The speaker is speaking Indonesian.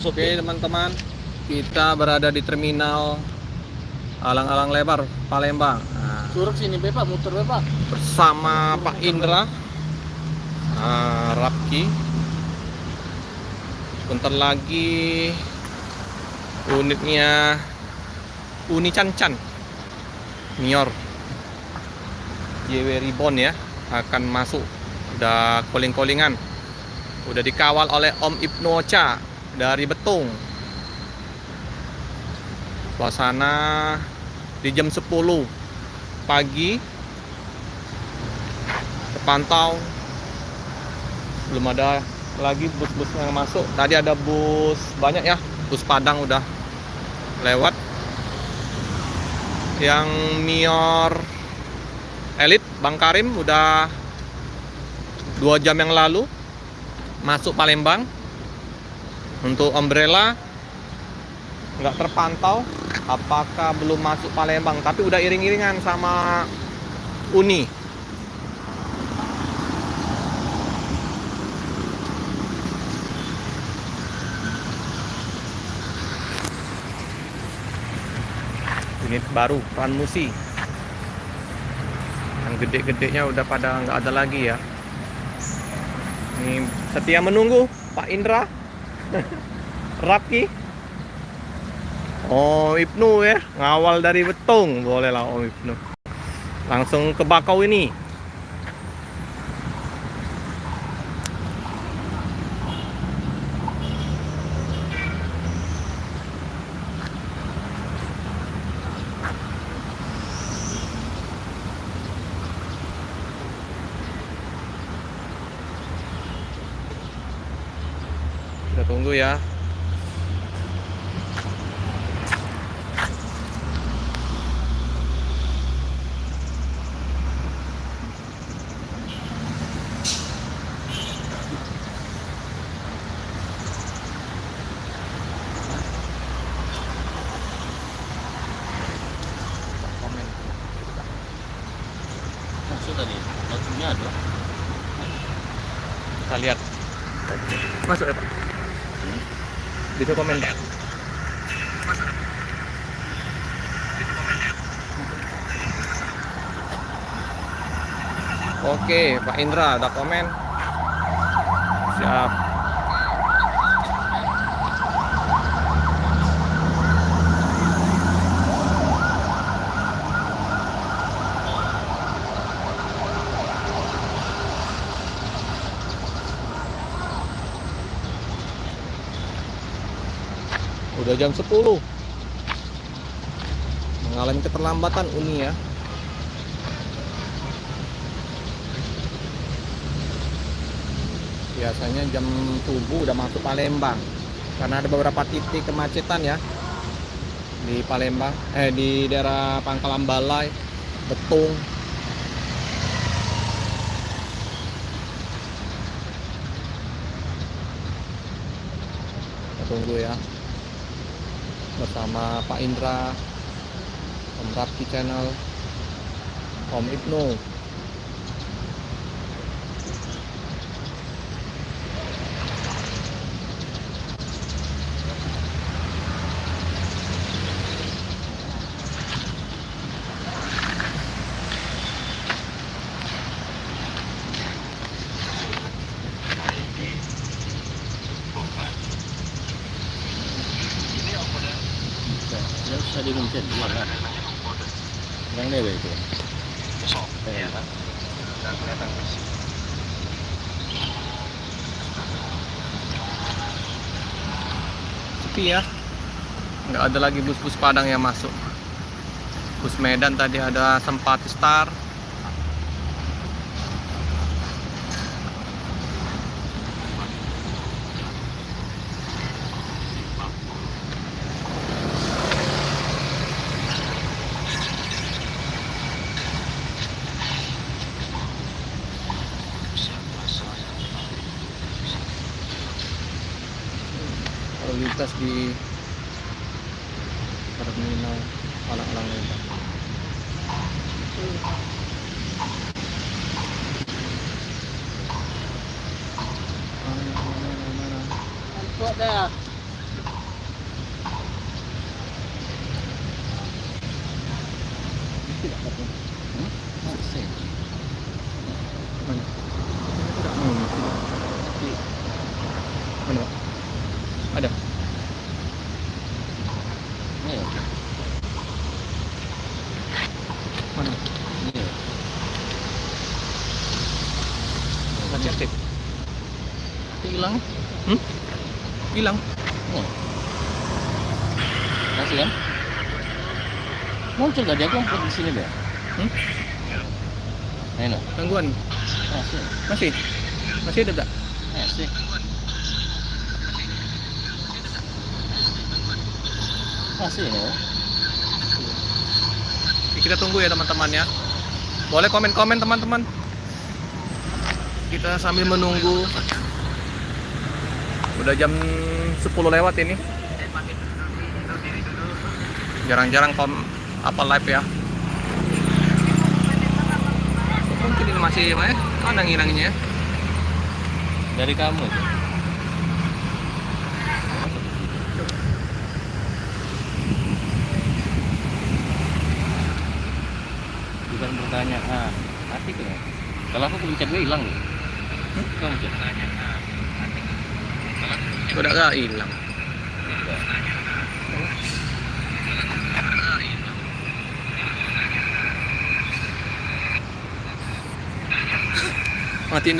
Oke teman-teman, kita berada di terminal Alang-Alang Lebar, Palembang. Nah, Curug sini Pak, muter Pak. bersama Pak Indra, Rapki. Bentar lagi unitnya Uni Cancan, Mior, JW Ribbon ya, akan masuk. Udah calling-callingan, udah dikawal oleh Om Ibnu Ocha dari Betung. Suasana di jam 10 pagi terpantau belum ada lagi bus-bus yang masuk. Tadi ada bus banyak ya, bus Padang udah lewat. Yang Mior Elite Bang Karim udah 2 jam yang lalu masuk Palembang. Untuk Umbrella nggak terpantau apakah belum masuk Palembang, tapi udah iring-iringan sama Uni. Unit baru Ranmusi yang gede-gedenya udah pada nggak ada lagi ya. Ini setia menunggu Pak Indra. Rapki. Oh Ibnu ya, ngawal dari Betung. Boleh lah Om Ibnu. Langsung ke Bakau ini. Kita tunggu ya. Masuk tadi. Langsungnya ada. Kita lihat. Masuk ya Pak. Bisa komen Pak. Oke Pak Indra ada komen. Siap. Udah jam 10. Mengalami keterlambatan Uni ya. Biasanya jam subuh udah masuk Palembang. Karena ada beberapa titik kemacetan ya di Palembang, di daerah Pangkalan Balai, Betung. Kita tunggu ya. Bersama Pak Indra, Om Rapki Channel, Om Ibnu. Ya usah digencet mana. Yang dewe itu. Sepi ya, nggak ada lagi bus-bus Padang yang masuk. Bus Medan tadi ada Sempat Star. Lalu lintas di terminal Alang-Alang Lebar. Kuat dah. Masih. Mana? Tidak mau. Mana, Pak? Ada. Ini. Mana? Ini. Masih aktif. Hilang. Hilang. Nih. Masih kan? Muncul tadi aku angkat di sini deh. Ini. Gangguan. Masih. Masih. Masih ada tak? Masih. Masih ini. Kita tunggu ya teman-teman ya. Boleh komen-komen teman-teman. Kita sambil menunggu. Udah jam 10 lewat ini. Jarang-jarang live ya. Mungkin ini masih mana ngilangnya ya? Dari kamu itu. Bukan pertanyaan. Mati kan? Kalau aku pencet gue hilang nih. Kamu pencet. Udah gak hilang. Matiin dulu.